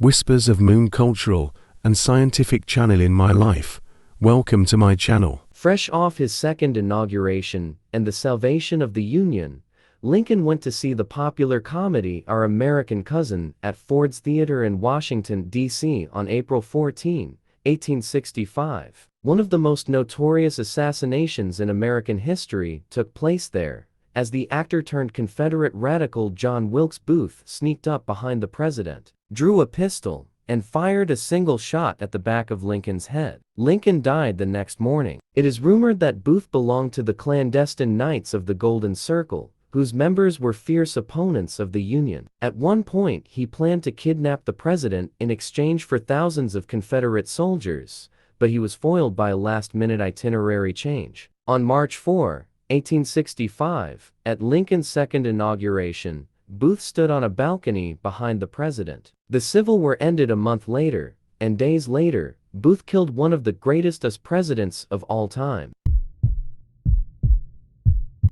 whispers of moon cultural and scientific channel in my life. Welcome to my channel. Fresh off his second inauguration and the salvation of the Union, Lincoln went to see the popular comedy Our American Cousin at Ford's Theater in Washington, D.C. on April 14, 1865. One of the most notorious assassinations in American history took place there, as the actor-turned-Confederate radical John Wilkes Booth sneaked up behind the president, drew a pistol, and fired a single shot at the back of Lincoln's head. Lincoln died the next morning. It is rumored that Booth belonged to the clandestine Knights of the Golden Circle, whose members were fierce opponents of the Union. At one point, he planned to kidnap the president in exchange for thousands of Confederate soldiers, but he was foiled by a last-minute itinerary change. On March 4, 1865, at Lincoln's second inauguration, Booth stood on a balcony behind the president. The Civil War ended a month later, and days later, Booth killed one of the greatest US presidents of all time.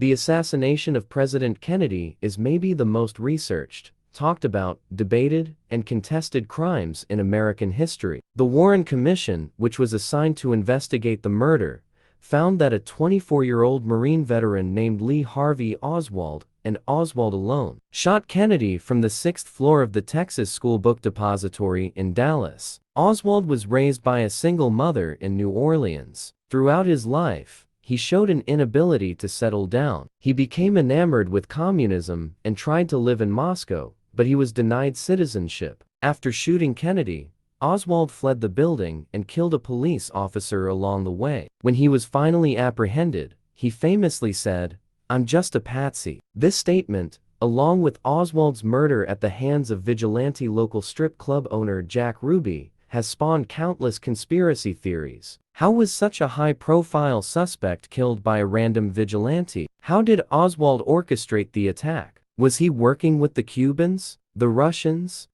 The assassination of President Kennedy is maybe the most researched, talked about, debated, and contested crimes in American history. The Warren Commission, which was assigned to investigate the murder, found that a 24-year-old Marine veteran named Lee Harvey Oswald, and Oswald alone, shot Kennedy from the 6th floor of the Texas School Book Depository in Dallas. Oswald was raised by a single mother in New Orleans. Throughout his life, he showed an inability to settle down. He became enamored with communism and tried to live in Moscow, but he was denied citizenship. After shooting Kennedy, Oswald fled the building and killed a police officer along the way. When he was finally apprehended, he famously said, "I'm just a patsy." This statement, along with Oswald's murder at the hands of vigilante local strip club owner Jack Ruby, has spawned countless conspiracy theories. How was such a high-profile suspect killed by a random vigilante? How did Oswald orchestrate the attack? Was he working with the Cubans? The Russians?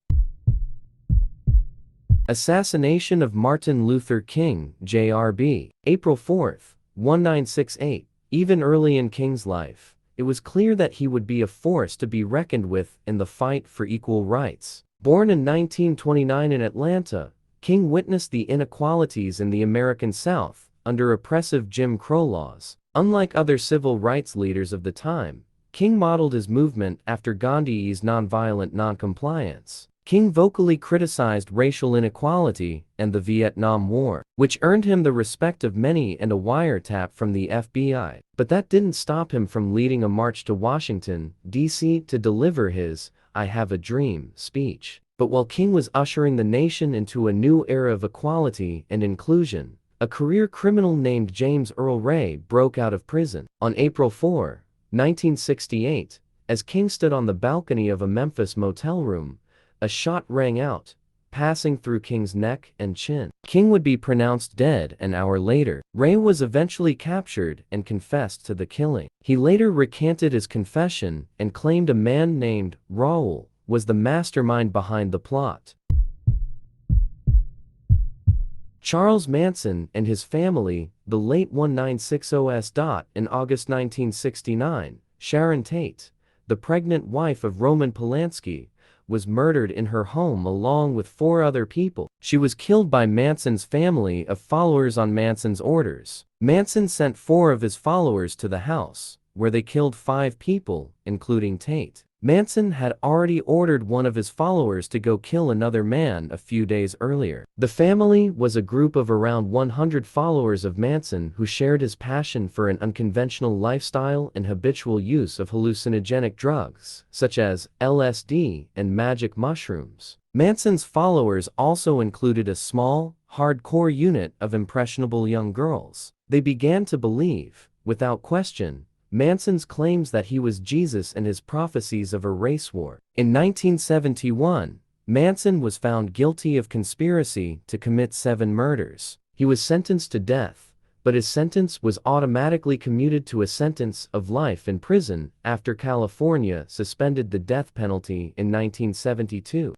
Assassination of Martin Luther King, Jr.B. April 4, 1968. Even early in King's life, it was clear that he would be a force to be reckoned with in the fight for equal rights. Born in 1929 in Atlanta, King witnessed the inequalities in the American South under oppressive Jim Crow laws. Unlike other civil rights leaders of the time, King modeled his movement after Gandhi's nonviolent noncompliance. King vocally criticized racial inequality and the Vietnam War, which earned him the respect of many and a wiretap from the FBI. But that didn't stop him from leading a march to Washington, D.C. to deliver his "I Have a Dream" speech. But while King was ushering the nation into a new era of equality and inclusion, a career criminal named James Earl Ray broke out of prison. On April 4, 1968, as King stood on the balcony of a Memphis motel room, a shot rang out, passing through King's neck and chin. King would be pronounced dead an hour later. Ray was eventually captured and confessed to the killing. He later recanted his confession and claimed a man named Raoul was the mastermind behind the plot. Charles Manson and his family, the late 1960s. In August 1969, Sharon Tate, the pregnant wife of Roman Polanski, was murdered in her home along with 4 other people. She was killed by Manson's family of followers on Manson's orders. Manson sent 4 of his followers to the house, where they killed 5 people, including Tate. Manson had already ordered one of his followers to go kill another man a few days earlier. The family was a group of around 100 followers of Manson who shared his passion for an unconventional lifestyle and habitual use of hallucinogenic drugs, such as LSD and magic mushrooms. Manson's followers also included a small, hardcore unit of impressionable young girls. They began to believe, without question, Manson's claims that he was Jesus and his prophecies of a race war. In 1971, Manson was found guilty of conspiracy to commit 7 murders. He was sentenced to death, but his sentence was automatically commuted to a sentence of life in prison after California suspended the death penalty in 1972.